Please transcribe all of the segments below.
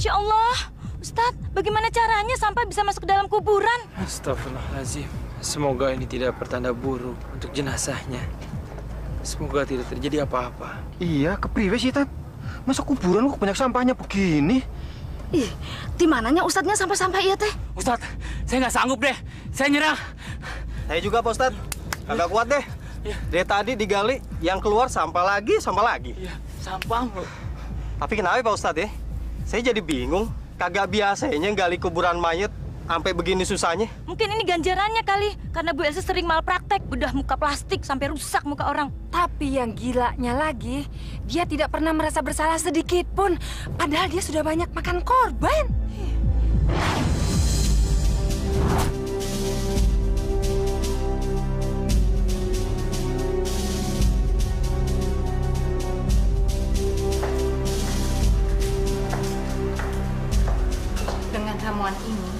Masya Allah, Ustadz, bagaimana caranya sampai bisa masuk ke dalam kuburan? Astagfirullahaladzim. Semoga ini tidak pertanda buruk untuk jenazahnya. Semoga tidak terjadi apa-apa. Iya, kepriwe sih, Tat? Masa kuburan kok banyak sampahnya begini? Ih, di mananya Ustadznya sampah-sampah iya teh? Ustadz, saya nggak sanggup deh. Saya nyerah. Saya juga, Pak Ustadz. Agak kuat deh. Dari tadi digali, yang keluar sampah lagi, sampah lagi. Iya, sampah. Tapi kenapa, Pak Ustadz ya? Saya jadi bingung. Kagak biasanya gali kuburan mayat sampai begini susahnya. Mungkin ini ganjarannya kali, karena Bu Elsa sering malpraktek, bedah muka plastik sampai rusak muka orang. Tapi yang gilanya lagi, dia tidak pernah merasa bersalah sedikit pun. Padahal dia sudah banyak makan korban. Dengan ramuan ini,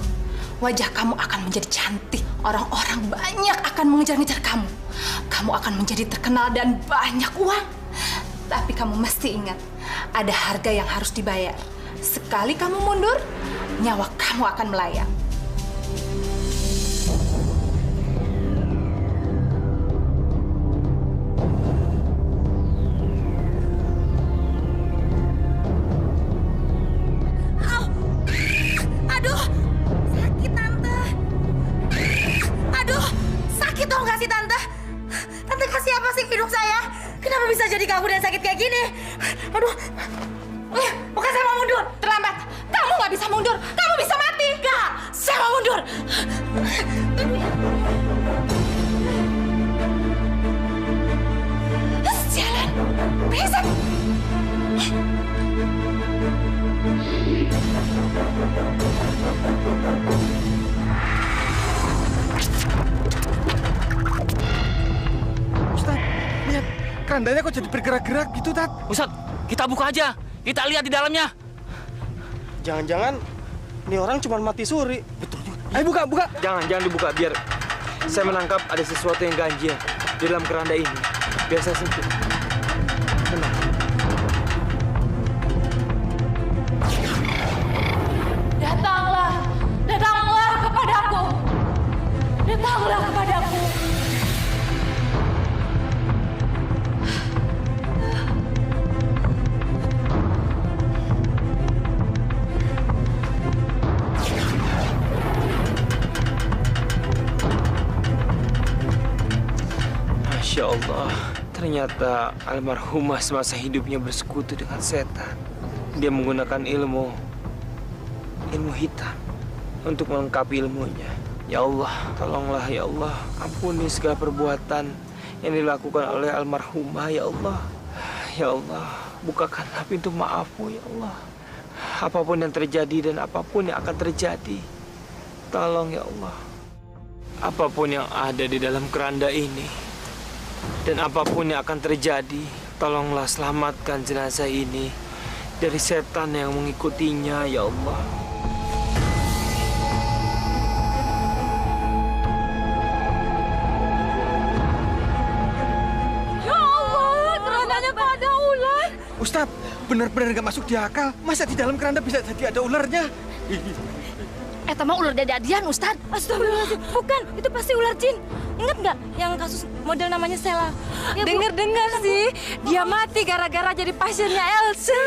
wajah kamu akan menjadi cantik. Orang-orang banyak akan mengejar-ngejar kamu. Kamu akan menjadi terkenal dan banyak uang. Tapi kamu mesti ingat, ada harga yang harus dibayar. Sekali kamu mundur, nyawa kamu akan melayang. Aduh, sakit Tante. Aduh, sakit tau gak sih Tante? Tante kasih apa sih hidup saya? Kenapa bisa jadi kaku dan sakit kayak gini? Aduh, bukan saya mau mundur. Terlambat, kamu nggak bisa mundur. Kamu bisa mati. Gak, saya mau mundur. Sialan, brengsek. Ustadz, lihat. Kerandanya kok jadi bergerak-gerak gitu, Tat? Ustadz, kita buka aja. Kita lihat di dalamnya. Jangan-jangan ini orang cuma mati suri. Betul juga. Ayo buka, buka. Jangan dibuka, biar saya menangkap ada sesuatu yang ganjil di dalam keranda ini. Biar saya sentuh. Tenang. Datanglah, datanglah kepadaku. Datanglah kepadaku. Masya Allah, ternyata almarhumah semasa hidupnya bersekutu dengan setan. Dia menggunakan ilmu hitam untuk melengkapi ilmunya. Ya Allah, tolonglah ya Allah, ampuni segala perbuatan yang dilakukan oleh almarhumah ya Allah. Ya Allah, bukakanlah pintu maafmu ya Allah. Apapun yang terjadi dan apapun yang akan terjadi, tolong ya Allah. Apapun yang ada di dalam keranda ini dan apapun yang akan terjadi, tolonglah selamatkan jenazah ini dari setan yang mengikutinya, ya Allah. Ya Allah, kerandanya kok ada ular. Ustadz, benar-benar nggak masuk di akal. Masa di dalam keranda bisa jadi ada ularnya? Mah ular dadadian, Ustadz. Astagfirullahaladzim. Bukan, itu pasti ular jin. Ingat nggak yang kasus model namanya Sela? Ya, Bu. Dengar-dengar sih, dia mati gara-gara jadi pasiennya Elsa.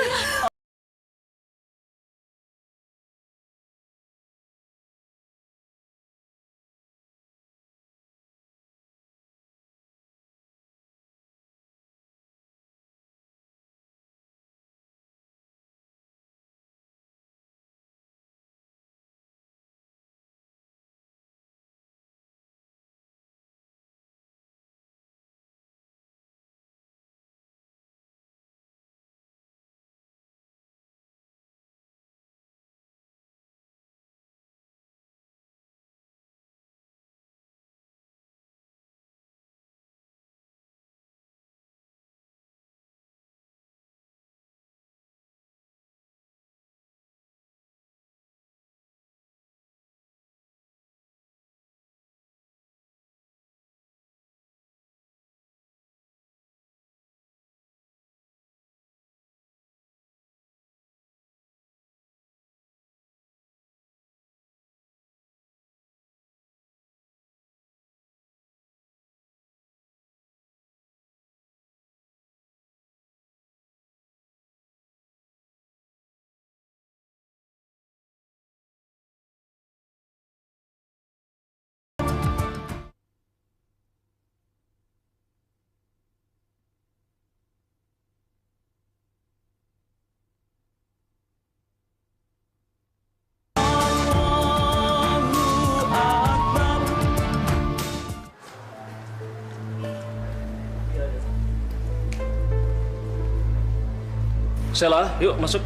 Sela, yuk masuk.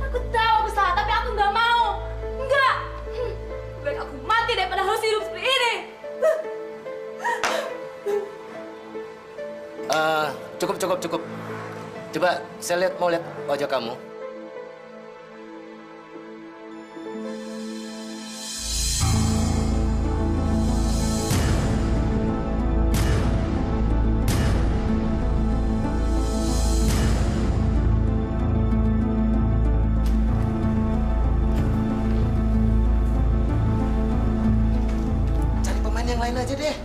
Aku tahu aku salah, tapi aku nggak mau. Nggak. Baik aku mati daripada harus hidup seperti ini. Cukup. Coba saya mau lihat wajah kamu. Cari pemain yang lain aja deh.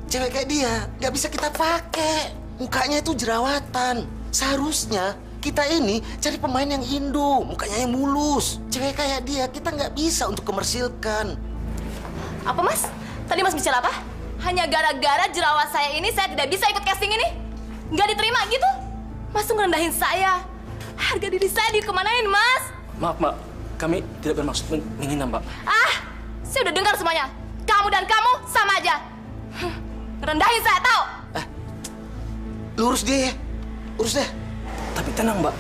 Cewek kayak dia nggak bisa kita pakai. Mukanya itu jerawatan. Seharusnya kita ini cari pemain yang Indo, mukanya yang mulus. Cewek kayak dia kita nggak bisa untuk komersilkan. Apa Mas? Tadi Mas bicara apa? Hanya gara-gara jerawat saya ini saya tidak bisa ikut casting ini? Nggak diterima gitu? Mas tuh ngerendahin saya. Harga diri saya dikemanain Mas? Maaf, Mbak. Kami tidak bermaksud menghina, Mbak. Saya udah dengar semuanya. Kamu dan kamu sama aja. Ngerendahin saya, tahu? Lurus dia ya. Urus deh. Tapi tenang, Mbak.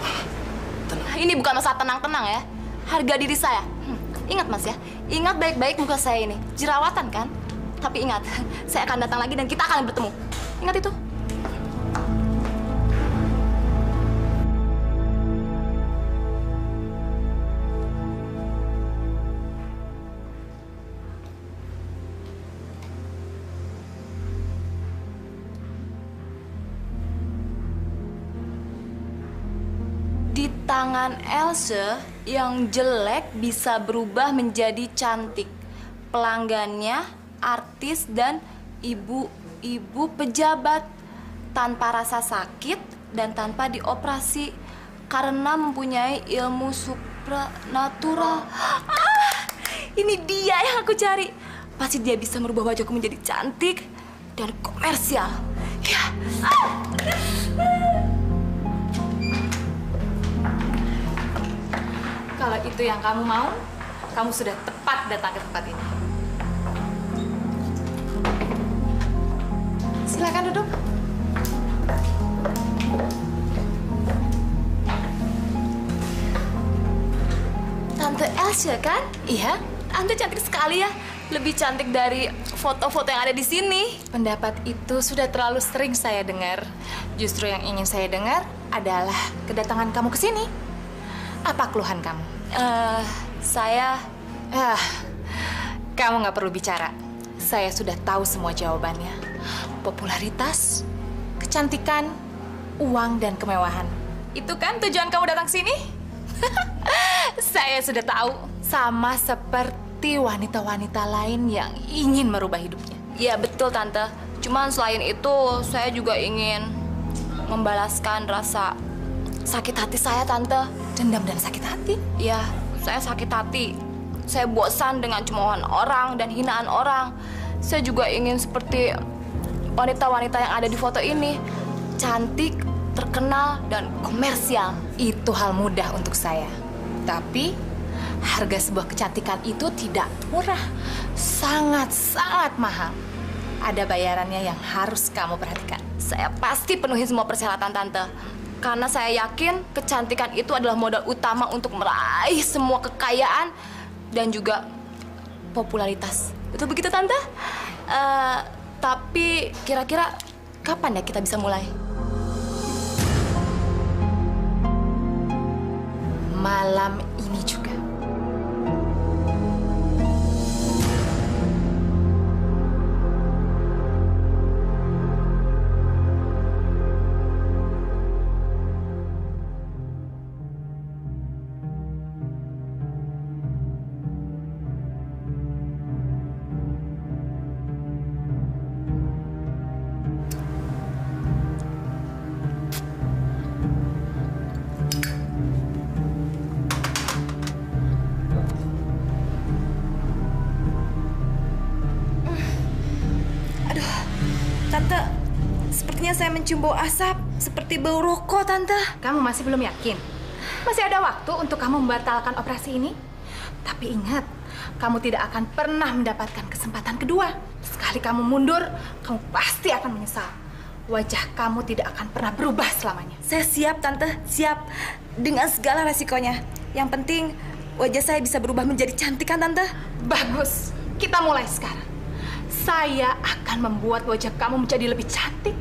Ini bukan masalah tenang-tenang ya. Harga diri saya. Ingat Mas ya. Ingat baik-baik muka saya ini. Jerawatan kan? Tapi ingat, saya akan datang lagi dan kita akan bertemu. Ingat itu. Di tangan Else, yang jelek bisa berubah menjadi cantik. Pelanggannya artis dan ibu-ibu pejabat tanpa rasa sakit dan tanpa dioperasi karena mempunyai ilmu supranatural. Ini dia yang aku cari. Pasti dia bisa merubah wajahku menjadi cantik dan komersial. Ya. Kalau itu yang kamu mau, kamu sudah tepat datang ke tempat ini. Silakan duduk. Tante Elsa kan? Iya. Tante cantik sekali ya. Lebih cantik dari foto-foto yang ada di sini. Pendapat itu sudah terlalu sering saya dengar. Justru yang ingin saya dengar adalah kedatangan kamu ke sini. Apa keluhan kamu? Kamu nggak perlu bicara. Saya sudah tahu semua jawabannya. Popularitas, kecantikan, uang, dan kemewahan. Itu kan tujuan kamu datang sini? Saya sudah tahu. Sama seperti wanita-wanita lain yang ingin merubah hidupnya. Iya, betul, Tante. Cuman selain itu, saya juga ingin membalaskan rasa sakit hati saya, Tante. Dendam dan sakit hati? Iya, saya sakit hati. Saya bosan dengan cemoohan orang dan hinaan orang. Saya juga ingin seperti wanita-wanita yang ada di foto ini. Cantik, terkenal, dan komersial. Itu hal mudah untuk saya. Tapi, harga sebuah kecantikan itu tidak murah. Sangat-sangat mahal. Ada bayarannya yang harus kamu perhatikan. Saya pasti penuhi semua persyaratan, Tante. Karena saya yakin kecantikan itu adalah modal utama untuk meraih semua kekayaan dan juga popularitas. Betul begitu, Tante? Tapi kira-kira kapan ya kita bisa mulai? Malam ini juga. Tante, sepertinya saya mencium bau asap seperti bau rokok, Tante. Kamu masih belum yakin? Masih ada waktu untuk kamu membatalkan operasi ini. Tapi ingat, kamu tidak akan pernah mendapatkan kesempatan kedua. Sekali kamu mundur, kamu pasti akan menyesal. Wajah kamu tidak akan pernah berubah selamanya. Saya siap, Tante. Siap. Dengan segala resikonya. Yang penting, wajah saya bisa berubah menjadi cantik kan, Tante? Bagus. Kita mulai sekarang. Saya akan membuat wajah kamu menjadi lebih cantik,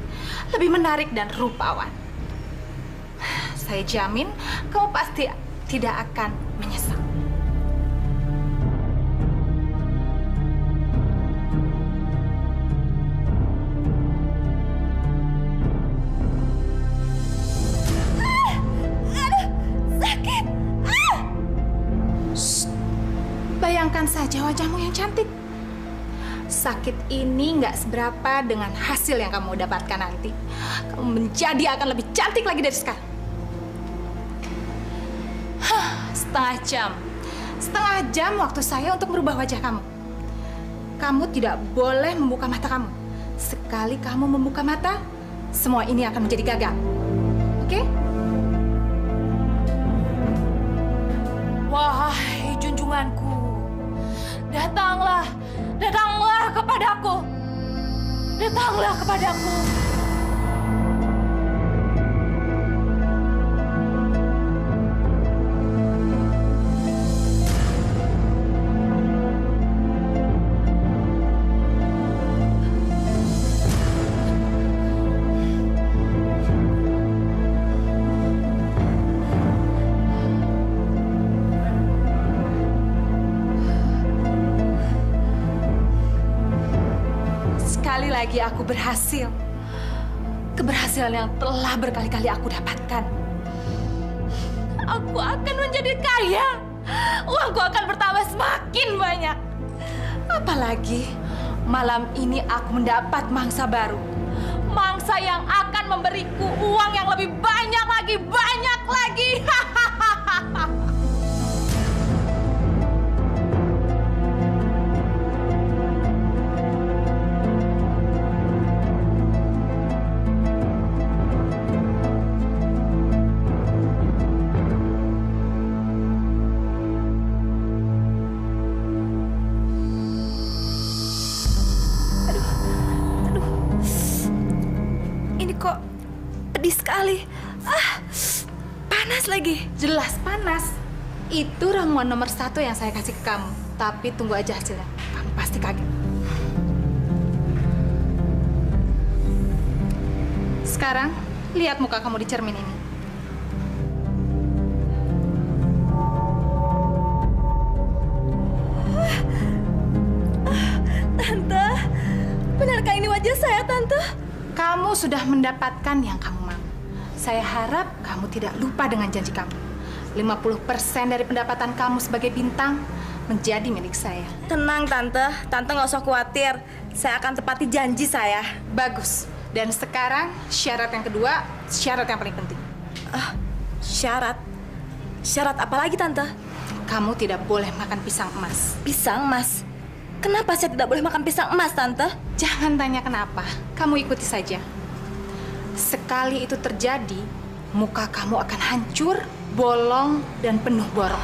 lebih menarik dan rupawan. Saya jamin, kamu pasti tidak akan menyesal. Bayangkan saja wajahmu yang cantik. Sakit ini nggak seberapa dengan hasil yang kamu dapatkan nanti. Kamu menjadi akan lebih cantik lagi dari sekarang. Setengah jam waktu saya untuk merubah wajah kamu. Kamu tidak boleh membuka mata kamu. Sekali kamu membuka mata, semua ini akan menjadi gagal. Oke? Wahai junjunganku, datanglah kepadaku. Datanglah kepadaku. Sekali lagi aku berhasil. Keberhasilan yang telah berkali-kali aku dapatkan. Aku akan menjadi kaya. Uangku akan bertambah semakin banyak. Apalagi malam ini aku mendapat mangsa baru. Mangsa yang akan memberiku uang yang lebih banyak lagi. Kok pedih sekali. Panas lagi. Jelas panas. Itu ramuan nomor 1 yang saya kasih ke kamu. Tapi tunggu aja hasilnya. Kamu pasti kaget. Sekarang, lihat muka kamu di cermin ini. Tante, benarkah ini wajah saya, Tante? Kamu sudah mendapatkan yang kamu mau. Saya harap kamu tidak lupa dengan janji kamu. 50% dari pendapatan kamu sebagai bintang menjadi milik saya. Tenang, Tante. Tante nggak usah khawatir. Saya akan tepati janji saya. Bagus. Dan sekarang syarat yang kedua, syarat yang paling penting. Syarat? Syarat apa lagi, Tante? Kamu tidak boleh makan pisang emas. Pisang emas? Kenapa saya tidak boleh makan pisang emas, Tante? Jangan tanya kenapa. Kamu ikuti saja. Sekali itu terjadi, muka kamu akan hancur, bolong, dan penuh borok.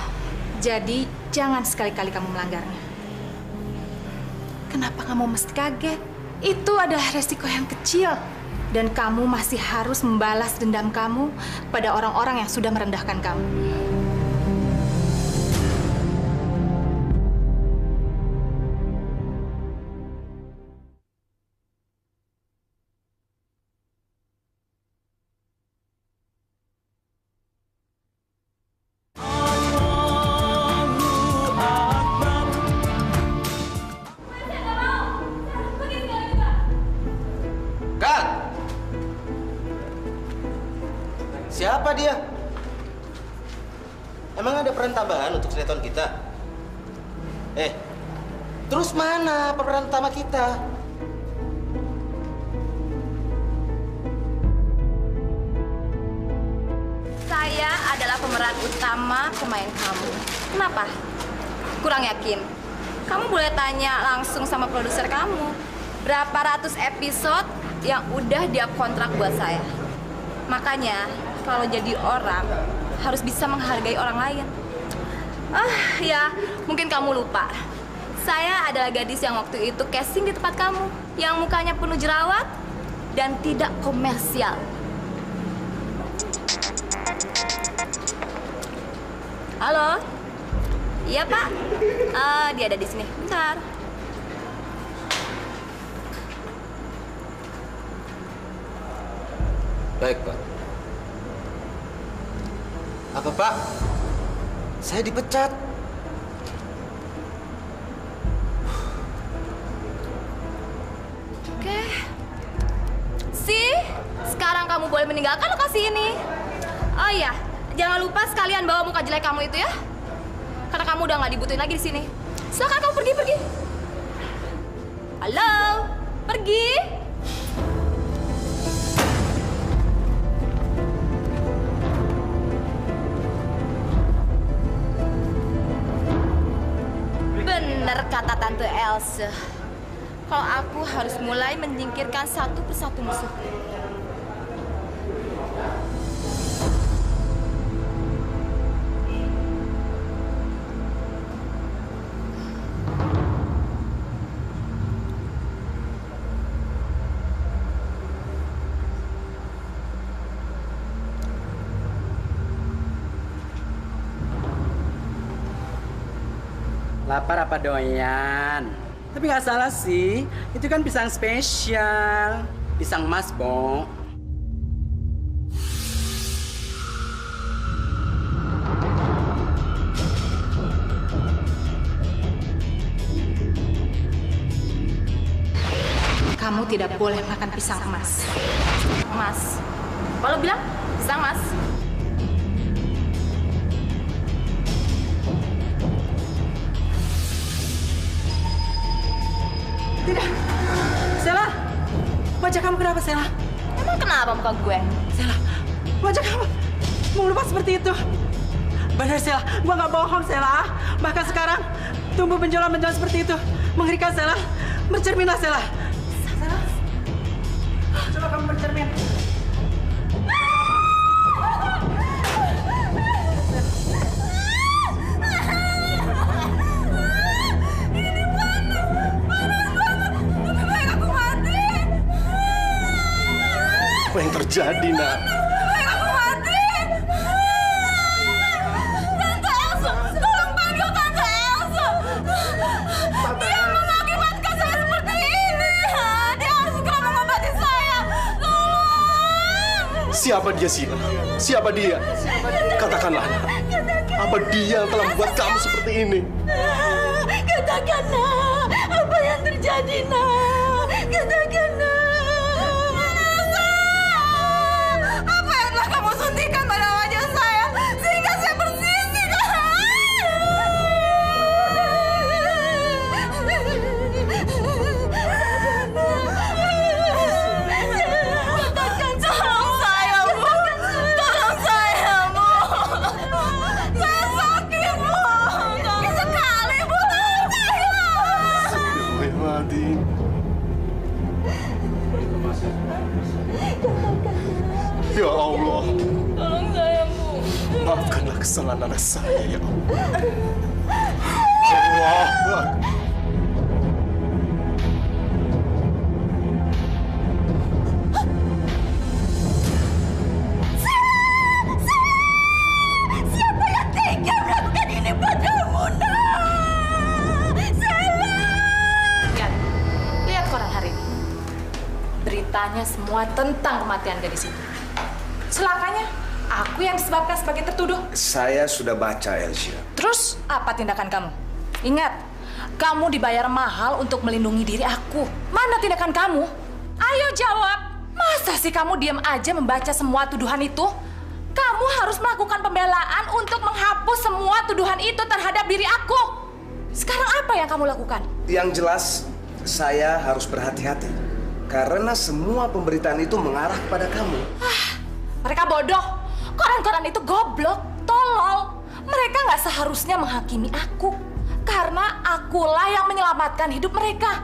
Jadi, jangan sekali-kali kamu melanggarnya. Kenapa kamu mesti kaget? Itu adalah resiko yang kecil. Dan kamu masih harus membalas dendam kamu pada orang-orang yang sudah merendahkan kamu. Siapa dia? Emang ada peran tambahan untuk sinetron kita? Terus mana peran utama kita? Saya adalah pemeran utama pemain kamu. Kenapa? Kurang yakin? Kamu boleh tanya langsung sama produser kamu. Berapa ratus episode yang udah dia kontrak buat saya. Makanya, kalau jadi orang, harus bisa menghargai orang lain. Ya, mungkin kamu lupa. Saya adalah gadis yang waktu itu casting di tempat kamu, yang mukanya penuh jerawat dan tidak komersial. Halo? Iya, Pak. Dia ada di sini. Bentar. Baik, Pak. Apa, Pak? Saya dipecat. Oke. Sekarang kamu boleh meninggalkan lokasi ini. Oh iya, jangan lupa sekalian bawa muka jelek kamu itu ya. Karena kamu udah nggak dibutuhin lagi di sini. Silakan kamu pergi. Halo, pergi. Bener kata Tante Elsa. Kalau aku harus mulai menyingkirkan satu persatu musuh. Lapar apa doyan? Tapi nggak salah sih, itu kan pisang spesial. Pisang emas, Bong. Kamu tidak boleh makan pisang emas. Mas, kalau bilang pisang mas. Tidak. Sela, wajah kamu kenapa, Sela? Emang kenapa muka gue? Sela, wajah kamu mau lupa seperti itu. Benar, Sela. Gua nggak bohong, Sela. Bahkan sekarang tumbuh benjolan-benjolan seperti itu. Mengerikan, Sela. Bercerminlah, Sela. Sela, coba kamu bercermin. Apa yang terjadi, Nak? Aku mati! Tante Elsa! Tolong panggil Tante Elsa! Dia mengakibatkan saya seperti ini! Dia harus segera mengobati saya! Tolong! Siapa dia, Sila? Siapa dia? Katakanlah, Nak. Apa dia yang telah membuat kamu seperti ini? Katakan, Nak! Apa yang terjadi, Nak? Katakan, Nak! Kamu suntikan pada wajah saya sehingga saya bersisik. Tolong saya, Bu. Tolong saya, Bu. Saya sakit, Bu. Sakit sekali, Bu. Tolong saya. Astagfirullahaladzim. Ya Allah. Tolong saya, Bu. Maafkanlah kesalahan anak saya, ya Allah. Allah. Siapa yang tega melakukan ini padamu, Nak? Sela! Lihat koran hari ini. Beritanya semua tentang kematian gadis itu. Celakanya, aku yang disebabkan sebagai tertuduh. Saya sudah baca, Elsia. Terus, apa tindakan kamu? Ingat, kamu dibayar mahal untuk melindungi diri aku. Mana tindakan kamu? Ayo jawab. Masa sih kamu diam aja membaca semua tuduhan itu? Kamu harus melakukan pembelaan untuk menghapus semua tuduhan itu terhadap diri aku. Sekarang apa yang kamu lakukan? Yang jelas, saya harus berhati-hati. Karena semua pemberitaan itu mengarah kepada kamu. Mereka bodoh. Koran-koran itu goblok, tolol. Mereka nggak seharusnya menghakimi aku. Karena akulah yang menyelamatkan hidup mereka.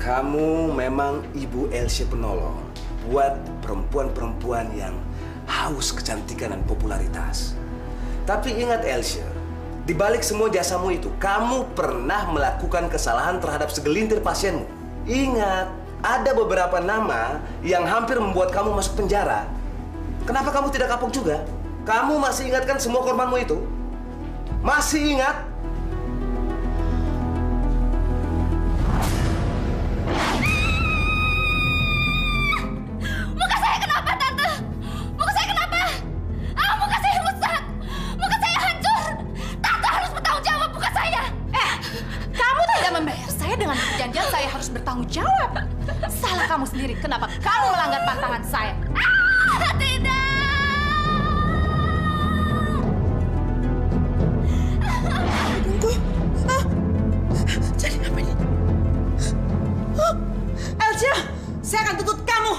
Kamu memang Ibu Elsie penolong buat perempuan-perempuan yang haus kecantikan dan popularitas. Tapi ingat Elsa, di balik semua jasamu itu, kamu pernah melakukan kesalahan terhadap segelintir pasienmu. Ingat, ada beberapa nama yang hampir membuat kamu masuk penjara. Kenapa kamu tidak kapok juga? Kamu masih ingat kan semua korbanmu itu? Masih ingat? Muka saya kenapa, Tante? Muka saya kenapa? Muka saya rusak. Muka saya hancur. Tante harus bertanggung jawab muka saya. Kamu tidak membayar saya dengan perjanjian saya harus bertanggung jawab. Salah kamu sendiri. Kenapa kamu melanggar pantangan saya? Tidak. Jadi apa ini? Elsa, saya akan tuntut kamu.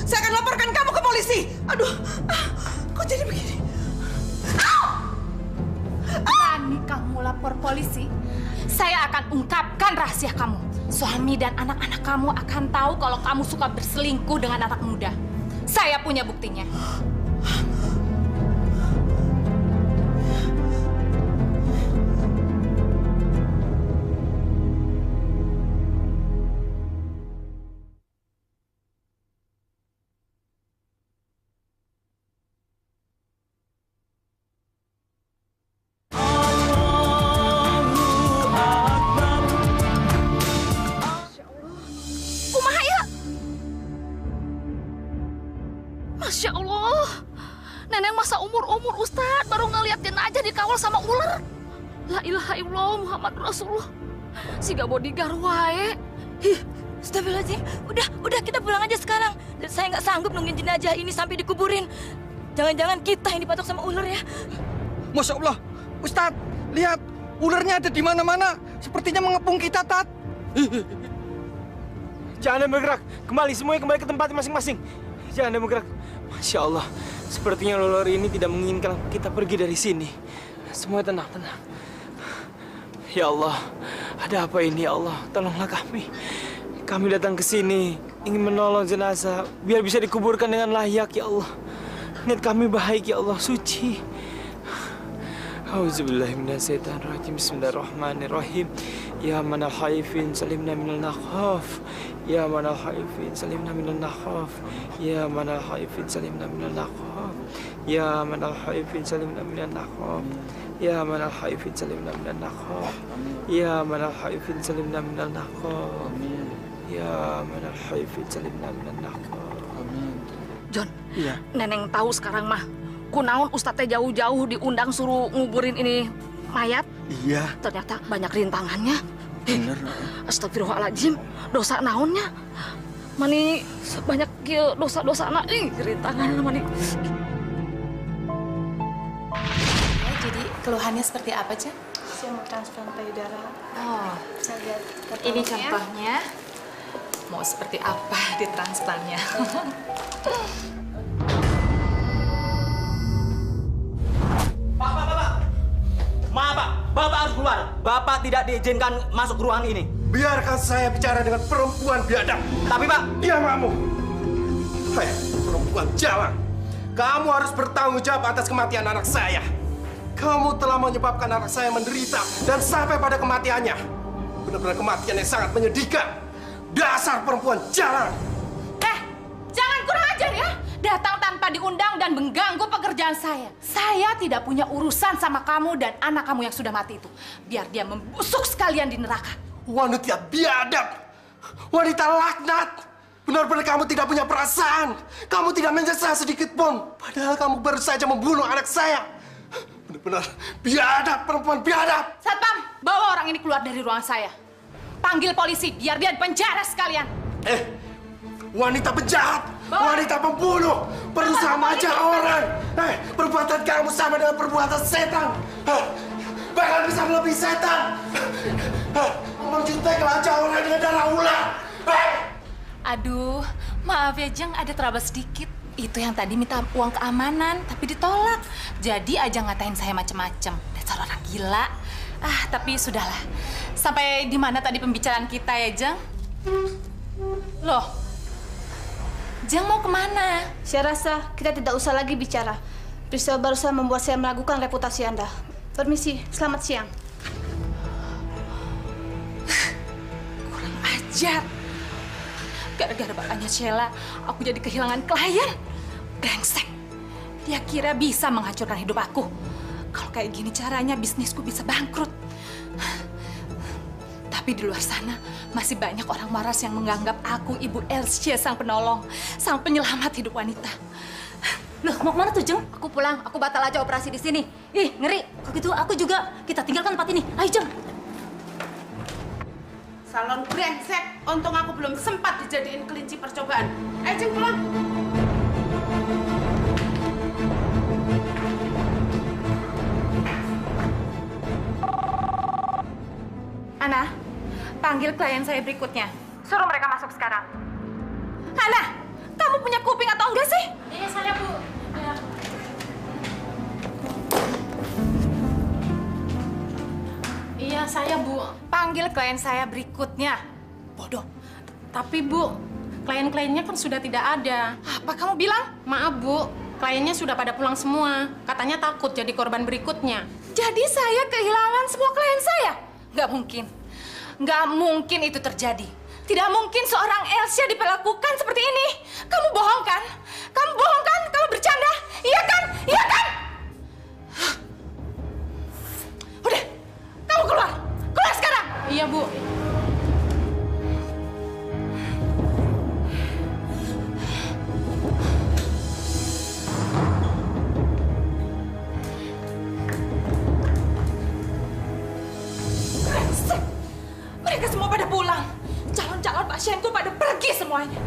Saya akan laporkan kamu ke polisi. Aduh, kok jadi begini? Berani kamu lapor polisi? Saya akan ungkapkan rahasia kamu. Suami dan anak-anak kamu akan tahu kalau kamu suka berselingkuh dengan anak muda. Saya punya buktinya. Masya Allah, Neneng masa umur-umur Ustadz baru ngeliat jenazah dikawal sama ular. La ilaha illallah Muhammad Rasulullah. Siga bodyguard wae. Astagfirullahaladzim. Udah kita pulang aja sekarang. Dan saya nggak sanggup nungguin jenazah ini sampai dikuburin. Jangan-jangan kita yang dipatok sama ular ya. Masya Allah, Ustadz, lihat ularnya ada di mana-mana. Sepertinya mengepung kita, Tat. Jangan bergerak, semuanya kembali ke tempat masing-masing. Jangan bergerak. Masya Allah, sepertinya ular ini tidak menginginkan kita pergi dari sini. Semua tenang. Ya Allah, ada apa ini ya Allah? Tolonglah kami. Kami datang ke sini ingin menolong jenazah biar bisa dikuburkan dengan layak ya Allah. Niat kami baik ya Allah, suci. Auzubillahiminasyaitonirrajim. Bismillahirrahmanirrahim. Ya manal haifin salimna minal nakhaf. Ya manal haifin salimna minal nakhaf. Ya manal haifin salimna minal nakhaf. Ya manal haifin salimna minal nakhaf. Ya manal haifin salimna minal nakhaf. Ya manal haifin salimna minal nakhaf. Ya manal haifin salimna minal nakhaf. John, Iya. Neneng tahu sekarang mah. Kunaon Ustadz teh jauh-jauh diundang suruh nguburin ini mayat. Iya. Ternyata banyak rintangannya. Bener. Astagfirullahaladzim, dosa naonnya? Mani banyak kieu dosa-dosa anak. Rintangan mani. Jadi keluhannya seperti apa, Cak? Saya mau transplant payudara. Oh, Saya lihat ini katalognya. contohnya. Mau seperti apa di transplantnya? Maaf Pak, Bapak harus keluar. Bapak tidak diizinkan masuk ruangan ini. Biarkan saya bicara dengan perempuan biadab. Tapi Pak, Diam kamu. Hei, perempuan jalan. Kamu harus bertanggung jawab atas kematian anak saya. Kamu telah menyebabkan anak saya menderita dan sampai pada kematiannya. Benar-benar kematian yang sangat menyedihkan. Dasar perempuan jalan. Jangan kurang ajar ya. Datang tanpa diundang dan mengganggu pekerjaan saya. Saya tidak punya urusan sama kamu dan anak kamu yang sudah mati itu. Biar dia membusuk sekalian di neraka. Wanita biadab. Wanita laknat. Benar-benar kamu tidak punya perasaan. Kamu tidak menyesal sedikit pun. Padahal kamu baru saja membunuh anak saya. Benar-benar biadab, perempuan biadab. Satpam, bawa orang ini keluar dari ruangan saya. Panggil polisi, biar dia dipenjara sekalian. Wanita penjahat, wanita pembunuh, berusaha mengajak orang. Perbuatan kamu sama dengan perbuatan setan. Bahkan bisa melebihi setan. Mencintai kelacak orang dengan darah ular. Aduh, maaf ya Jeng, ada trouble sedikit. Itu yang tadi minta uang keamanan, tapi ditolak. Jadi aja ngatain saya macem-macem. Dasar orang gila. Tapi sudahlah. Sampai di mana tadi pembicaraan kita ya, Jeng? Loh, Jeng mau kemana? Saya rasa kita tidak usah lagi bicara. Priscilla barusan membuat saya meragukan reputasi Anda. Permisi, selamat siang. Kurang ajar. Gara-gara bapaknya Sheila, aku jadi kehilangan klien. Brengsek. Dia kira bisa menghancurkan hidup aku. Kalau kayak gini caranya, bisnisku bisa bangkrut. Tapi di luar sana, masih banyak orang waras yang menganggap aku Ibu Elsie, sang penolong, sang penyelamat hidup wanita. Loh, mau kemana tuh, Jeng? Aku pulang. Aku batal aja operasi di sini. Ih, ngeri. Kalau gitu aku juga. Kita tinggalkan tempat ini. Ayo, Jeng. Salon brengsek. Untung aku belum sempat dijadiin kelinci percobaan. Ayo, Jeng, pulang. Ana, panggil klien saya berikutnya. Suruh mereka masuk sekarang. Ana, kamu punya kuping atau enggak sih? Iya, saya, Bu. Ya. Iya, saya, Bu. Panggil klien saya berikutnya. Bodoh. Tapi, Bu, klien-kliennya kan sudah tidak ada. Apa kamu bilang? Maaf, Bu. Kliennya sudah pada pulang semua. Katanya takut jadi korban berikutnya. Jadi saya kehilangan semua klien saya? Nggak mungkin. Nggak mungkin itu terjadi. Tidak mungkin seorang Elsie diperlakukan seperti ini. Kamu bohong kan? Kamu bohong kan? Kamu bercanda? Iya kan? Iya kan? Udah, kamu keluar. Keluar sekarang. Iya, Bu. Brengsek. Mereka semua pada pulang. Calon-calon pasienku pada pergi semuanya.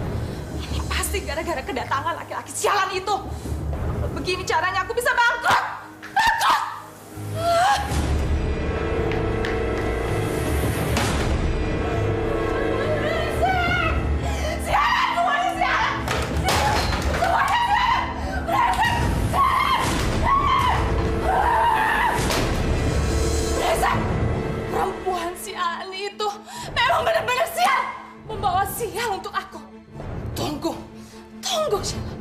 Ini pasti gara-gara kedatangan laki-laki sialan itu. Kalau begini caranya aku bisa bangkrut. Bangkrut! Brengsek! Sialan semuanya sialan! Semuanya sialan! Brengsek! Brengsek! Perempuan si Ani itu memang benar-benar sial. Membawa sial untuk aku. Tunggu. Tunggu, Sheila.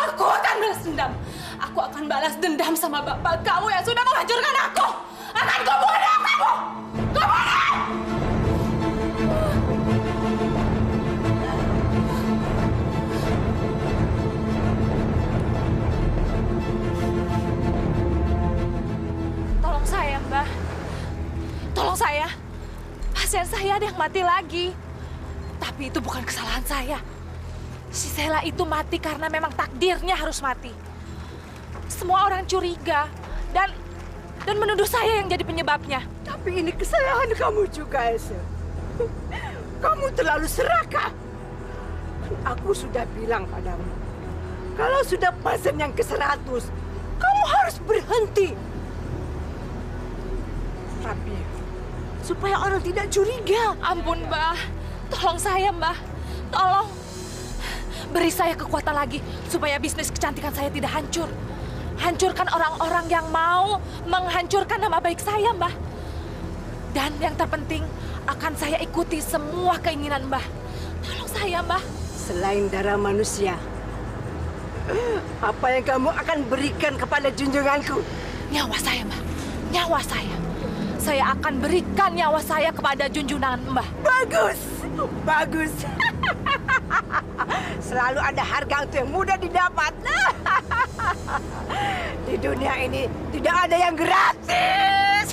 Aku akan balas dendam. Aku akan balas dendam sama bapak kamu yang sudah menghancurkan aku. Akan kubunuh kamu. Kubunuh! Tolong saya, Mbak. Tolong saya. Pasien saya ada yang mati lagi. Tapi itu bukan kesalahan saya. Si Sheila itu mati karena memang takdirnya harus mati. Semua orang curiga dan menuduh saya yang jadi penyebabnya. Tapi ini kesalahan kamu juga, Elsa. Kamu terlalu serakah. Aku sudah bilang padamu, kalau sudah pasien yang ke-100, kamu harus berhenti. Tapi supaya orang tidak curiga. Ampun, Mbak. Tolong saya, Mbak. Tolong. Beri saya kekuatan lagi supaya bisnis kecantikan saya tidak hancur. Hancurkan orang-orang yang mau menghancurkan nama baik saya, Mbak. Dan yang terpenting, akan saya ikuti semua keinginan Mbak. Tolong saya, Mbak. Selain darah manusia, apa yang kamu akan berikan kepada junjunganku? Nyawa saya, Mbak. Nyawa saya. Saya akan berikan nyawa saya kepada junjungan Mbak. Bagus. Bagus. Selalu ada harga untuk yang mudah didapat. Di dunia ini tidak ada yang gratis.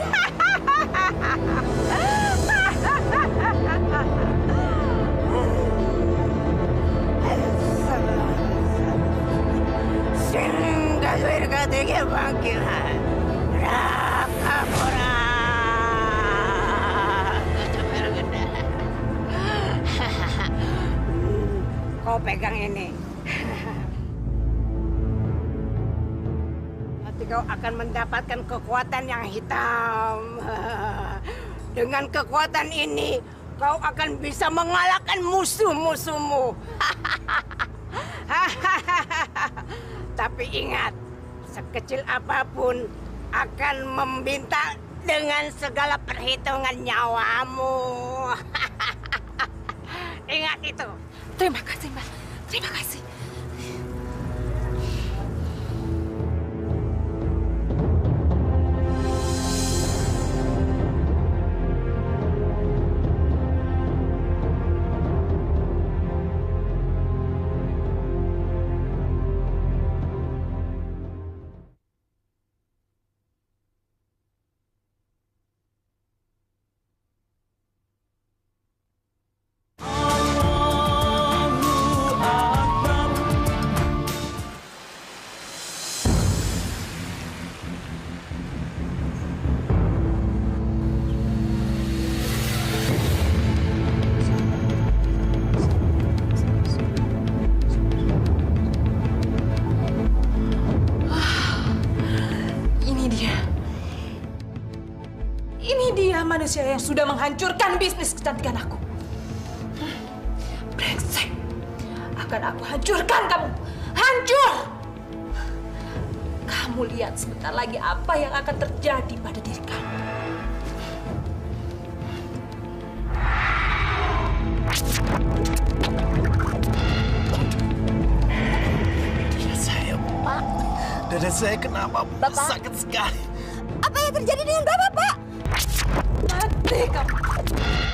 Singgaswir katiga panggilan Rakapura. Kau pegang ini. Nanti kau akan mendapatkan kekuatan yang hitam. Dengan kekuatan ini, kau akan bisa mengalahkan musuh-musuhmu. Tapi ingat, sekecil apapun akan membinta dengan segala perhitungan nyawamu. Ingat itu. Terima kasih, Mbak. Terima kasih. manusia yang sudah menghancurkan bisnis kecantikan aku. Brengsek. Akan aku hancurkan kamu. Hancur! Kamu lihat sebentar lagi apa yang akan terjadi pada diri kamu. Dada saya, Pak. Dada saya kenapa, Bu? Bapak? Sakit sekali. Apa yang terjadi dengan Bapak, Pak? Mati kamu.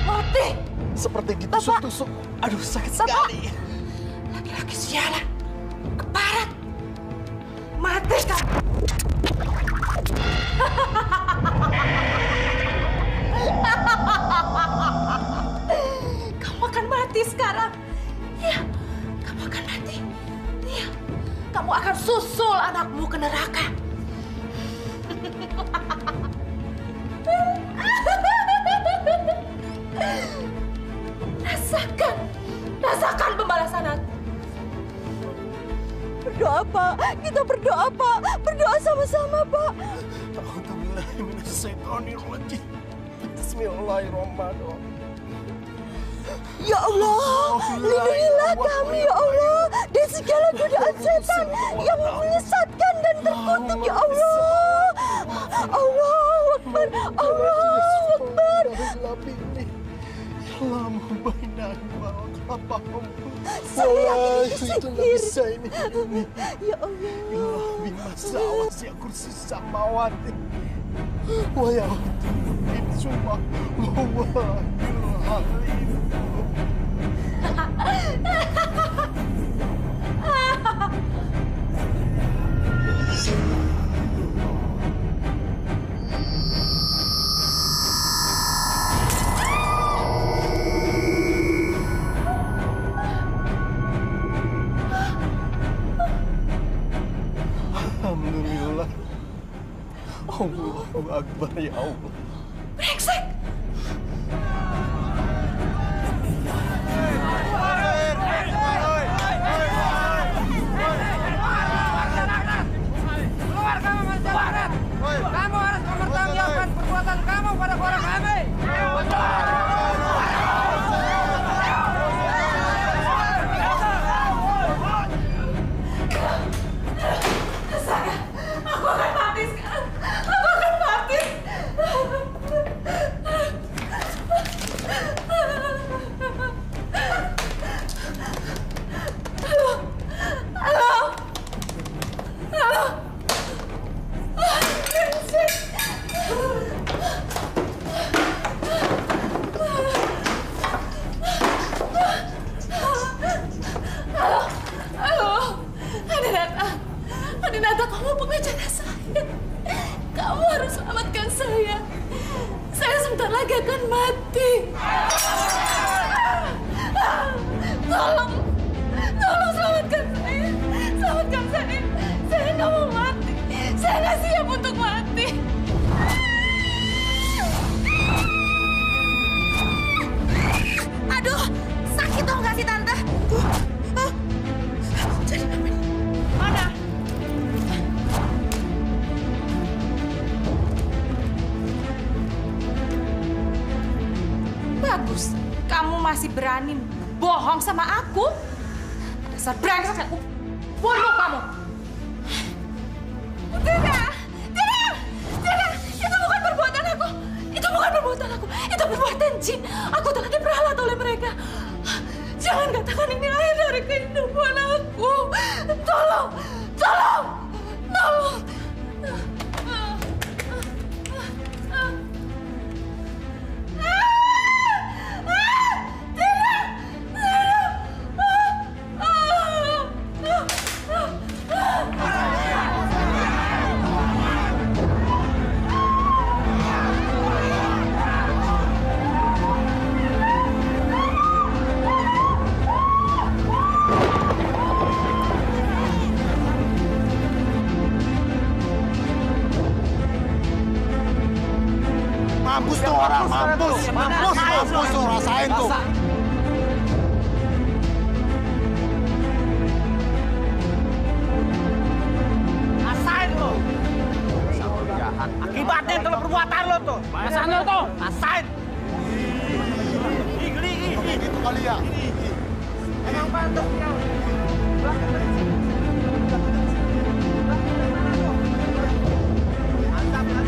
Mati. Seperti ditusuk-tusuk. Aduh, sakit sekali. Laki-laki sialan. Keparat. Mati kamu. Kamu akan mati sekarang. Iya, kamu akan mati. Iya, kamu akan susul anakmu ke neraka. Rasakan, rasakan pembalasan aku. Berdoa, Pak. Kita berdoa, Pak. Berdoa sama-sama, Pak. A'udzubillahiminasyaitonirrajim. Bismillahirrahmanirrahim. Ya Allah, lindungilah kami, ya Allah, dari segala godaan setan yang menyesatkan dan terkutuk, ya Allah. Allahu Akbar, Allahu Akbar. Saya yakin itu sihir. Ya Allah. kursi samawati. Wa ya Subhanallah. Alhamdulillah. Allahu Akbar, ya Allah. Brengsek! Kamu harus mempertanggungjawabkan perbuatan kamu pada keluarga kami. Saya, aku akan mati sekarang. Aku akan mati. Halo, halo, halo. Halo, Adinata, kamu pengacara saya. Kamu harus selamatkan saya. Saya sebentar lagi akan mati. Tolong, tolong selamatkan saya. Selamatkan saya. Saya nggak mau mati. Saya nggak siap untuk mati. Aduh, sakit dong nggak sih, Tante? Jadi apa ini? Mana? Bagus, kamu masih berani bohong sama aku? Dasar brengsek, aku bunuh kamu. Tidak, tidak, tidak. Itu bukan perbuatan aku. Itu bukan perbuatan aku. Itu perbuatan jin. Aku telah diperalat oleh mereka. Jangan katakan ini akhir dari kehidupan aku. Tolong, tolong, tolong. Mampus tuh orang, mampus. Mampus tuh, rasain tuh. Rasain lo. Akibatnya kalau perbuatan lo tuh. Pasan lo tuh. Pasan. Itu kali ya. Emang pantas ya.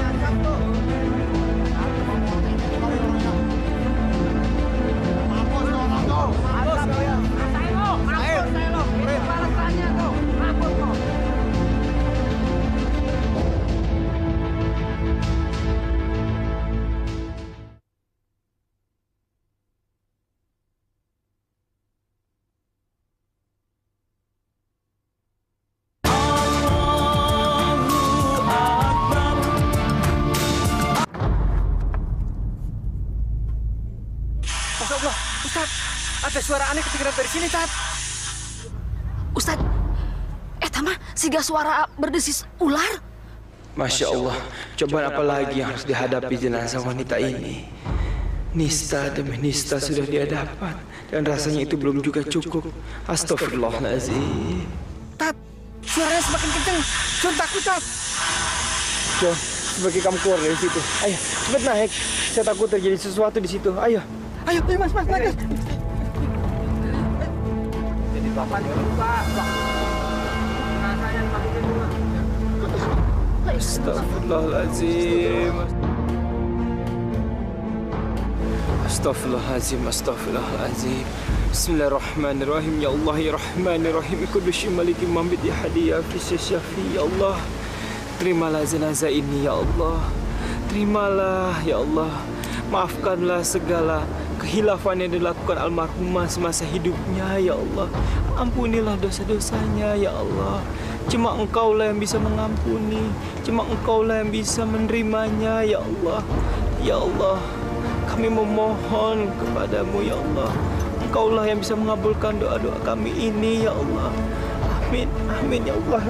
Ancam tuh. Mampus tuh orang tuh. Mampus kalian. Rasain lo. Mampus lo. Ini balasannya tuh. Mampus lo. Masya Allah, Ustaz, ada suara aneh kedengaran dari sini, Tat. Ustaz, tama siga suara berdesis ular. Masya Allah, cobaan apa lagi yang harus dihadapi jenazah wanita ini? Nista demi nista sudah dia dapat, dan rasanya itu belum juga cukup. Astagfirullahaladzim. Tat, suaranya semakin kencang. John takut, Tat. John, sebagai kamu keluar dari situ. Ayo, cepat naik. Saya takut terjadi sesuatu di situ. Ayo. Ayo, Mas, naik. Jadi bapak lupa. Rasanya makin dulu. Astagfirullahaladzim. Astagfirullahaladzim. Bismillahirrahmanirrahim. Ya Allah, ya Rahmanirrahim. Kullu syai'in maliki mambit ya hadi ya fi syafi. Ya Allah, terimalah jenazah ini ya Allah. Terimalah ya Allah. Maafkanlah segala kehilafan yang dilakukan almarhumah semasa hidupnya ya Allah. Ampunilah dosa-dosanya ya Allah. Cuma Engkaulah yang bisa mengampuni. Cuma Engkaulah yang bisa menerimanya ya Allah. Ya Allah, kami memohon kepadamu ya Allah. Engkaulah yang bisa mengabulkan doa-doa kami ini ya Allah. Amin, amin ya Allah.